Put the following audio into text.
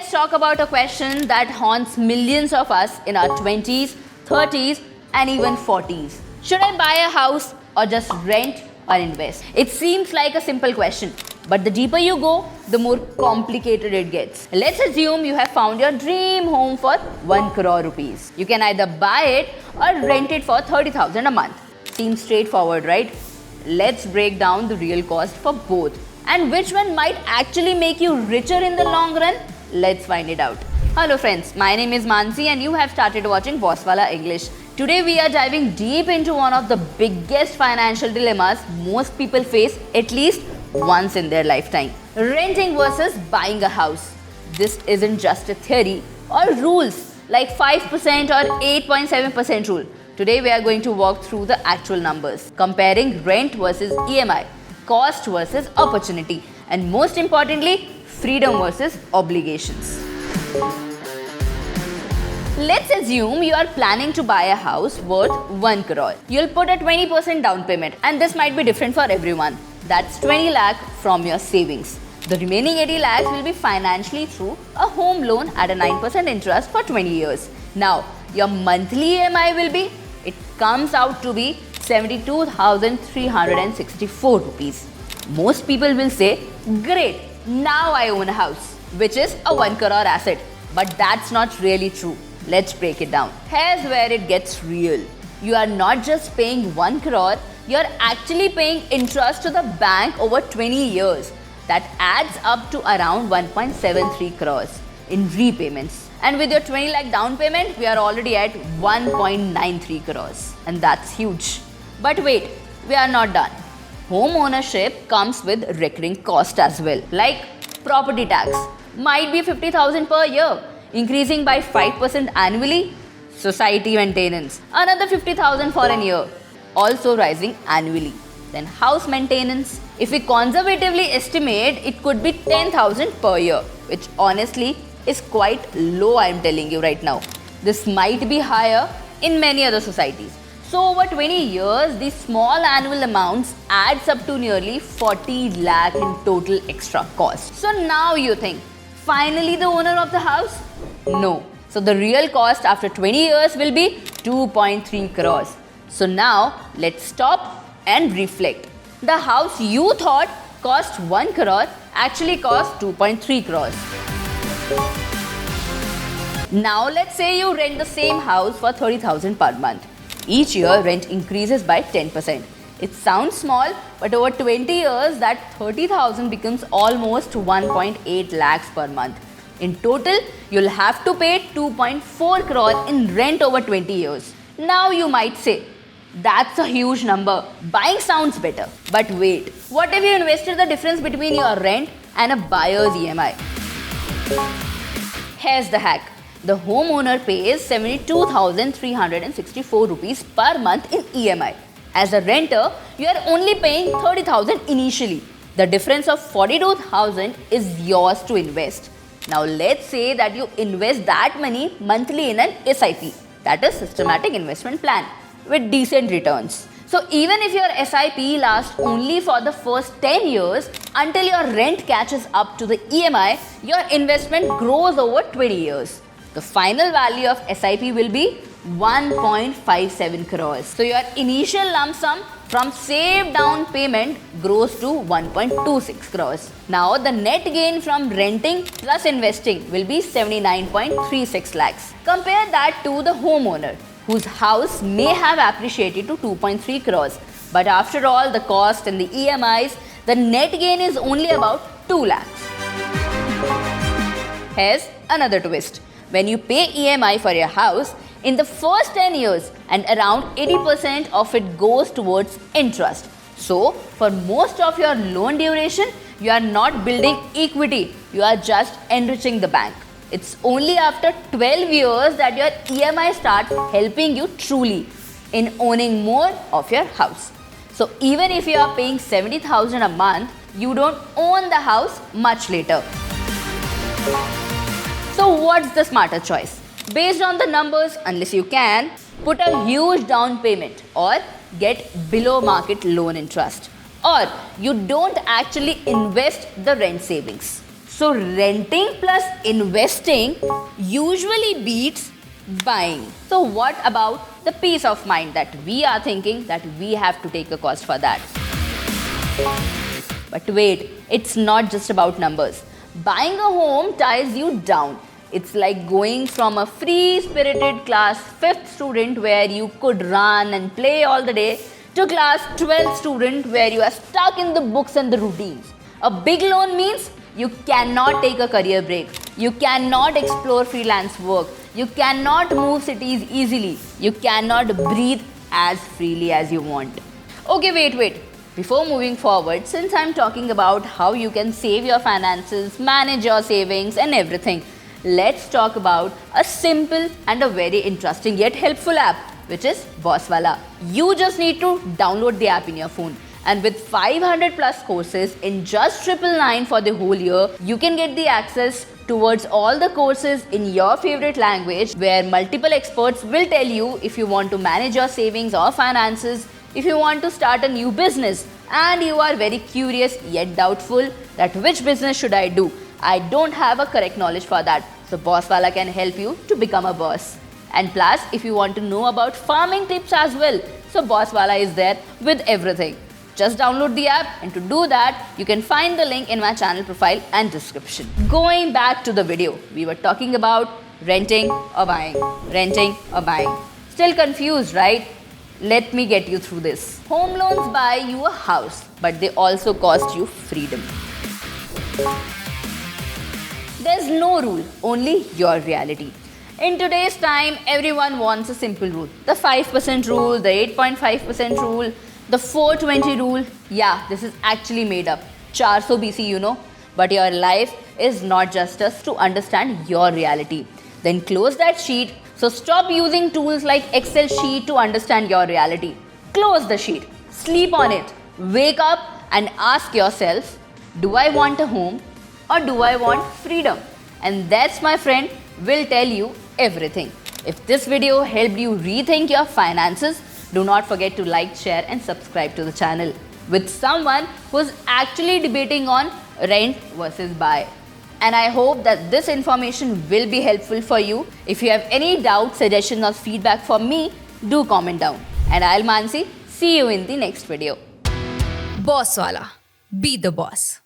let's talk about a question that haunts millions of us in our 20s, 30s, and even 40s. Should I buy a house or just rent or invest? It seems like a simple question, but the deeper you go, the more complicated it gets. Let's assume you have found your dream home for 1 crore rupees. You can either buy it or rent it for 30,000 a month. Seems straightforward, right? Let's break down the real cost for both. And which one might actually make you richer in the long run? Let's find it out. Hello friends, my name is Mansi and you have started watching Bosswala English. Today we are diving deep into one of the biggest financial dilemmas most people face at least once in their lifetime. Renting versus buying a house. This isn't just a theory or rules like 5% or 8.7% rule. Today we are going to walk through the actual numbers, comparing rent versus EMI, cost versus opportunity, and most importantly, freedom versus obligations. Let's assume you are planning to buy a house worth 1 crore. You'll put a 20% down payment, and this might be different for everyone. That's 20 lakh from your savings. The remaining 80 lakhs will be financially through a home loan at a 9% interest for 20 years. Now, your monthly EMI will be, it comes out to be 72,364 rupees. Most people will say, great, now I own a house, which is a 1 crore asset. But that's not really true. Let's break it down. Here's where it gets real. You are not just paying 1 crore, you're actually paying interest to the bank over 20 years. That adds up to around 1.73 crores in repayments. And with your 20 lakh down payment, we are already at 1.93 crores. And that's huge. But wait, we are not done. Home ownership comes with recurring cost as well, like property tax. Might be 50,000 per year, increasing by 5% annually. Society maintenance, another 50,000 for a year, also rising annually. Then house maintenance, if we conservatively estimate, it could be 10,000 per year, which honestly is quite low, I am telling you right now. This might be higher in many other societies. So over 20 years, these small annual amounts adds up to nearly 40 lakh in total extra cost. So now you think, finally the owner of the house? No. So the real cost after 20 years will be 2.3 crores. So now let's stop and reflect. The house you thought cost 1 crore actually cost 2.3 crores. Now let's say you rent the same house for 30,000 per month. Each year rent increases by 10%. It sounds small, but over 20 years that 30,000 becomes almost 1.8 lakhs per month. In total, you'll have to pay 2.4 crore in rent over 20 years. Now you might say, that's a huge number. Buying sounds better. But wait, what if you invested the difference between your rent and a buyer's EMI? Here's the hack. The homeowner pays 72,364 rupees per month in EMI. As a renter, you are only paying 30,000 initially. The difference of 42,000 is yours to invest. Now let's say that you invest that money monthly in an SIP, that is systematic investment plan, with decent returns. So even if your SIP lasts only for the first 10 years, until your rent catches up to the EMI, your investment grows over 20 years. The final value of SIP will be 1.57 crores. So your initial lump sum from saved down payment grows to 1.26 crores. Now the net gain from renting plus investing will be 79.36 lakhs. Compare that to the homeowner, whose house may have appreciated to 2.3 crores. But after all the cost and the EMIs, the net gain is only about 2 lakhs. Here's another twist. When you pay EMI for your house, in the first 10 years and around 80% of it goes towards interest. So, for most of your loan duration, you are not building equity, you are just enriching the bank. It's only after 12 years that your EMI starts helping you truly in owning more of your house. So, even if you are paying 70,000 a month, you don't own the house much later. So what's the smarter choice? Based on the numbers, unless you can, put a huge down payment or get below market loan interest. Or you don't actually invest the rent savings. So renting plus investing usually beats buying. So what about the peace of mind that we are thinking that we have to take a cost for that? But wait, it's not just about numbers. Buying a home ties you down. It's like going from a free-spirited class 5th student where you could run and play all the day to class 12th student where you are stuck in the books and the routines. A big loan means you cannot take a career break. You cannot explore freelance work. You cannot move cities easily. You cannot breathe as freely as you want. Okay, wait. Before moving forward, since I'm talking about how you can save your finances, manage your savings and everything, let's talk about a simple and a very interesting yet helpful app, which is Bosswala. You just need to download the app in your phone. And with 500 plus courses in just 999 for the whole year, you can get the access towards all the courses in your favorite language where multiple experts will tell you if you want to manage your savings or finances, if you want to start a new business and you are very curious yet doubtful that which business should I do. I don't have a correct knowledge for that. So Bosswala can help you to become a boss. And plus, if you want to know about farming tips as well, so Bosswala is there with everything. Just download the app, and to do that, you can find the link in my channel profile and description. Going back to the video, we were talking about renting or buying. Renting or buying. Still confused, right? Let me get you through this. Home loans buy you a house, but they also cost you freedom. There's no rule, only your reality. In today's time, everyone wants a simple rule. The 5% rule, the 8.5% rule, the 420 rule. Yeah, this is actually made up. 400 BC, you know. But your life is not just us to understand your reality. Then close that sheet. So stop using tools like Excel sheet to understand your reality. Close the sheet. Sleep on it. Wake up and ask yourself, do I want a home or do I want freedom? And that's, my friend, will tell you everything. If this video helped you rethink your finances, do not forget to like, share and subscribe to the channel with someone who's actually debating on rent versus buy. And I hope that this information will be helpful for you. If you have any doubts, suggestions or feedback for me, do comment down. And I'll Mansi, see you in the next video. Bosswala. Be the boss.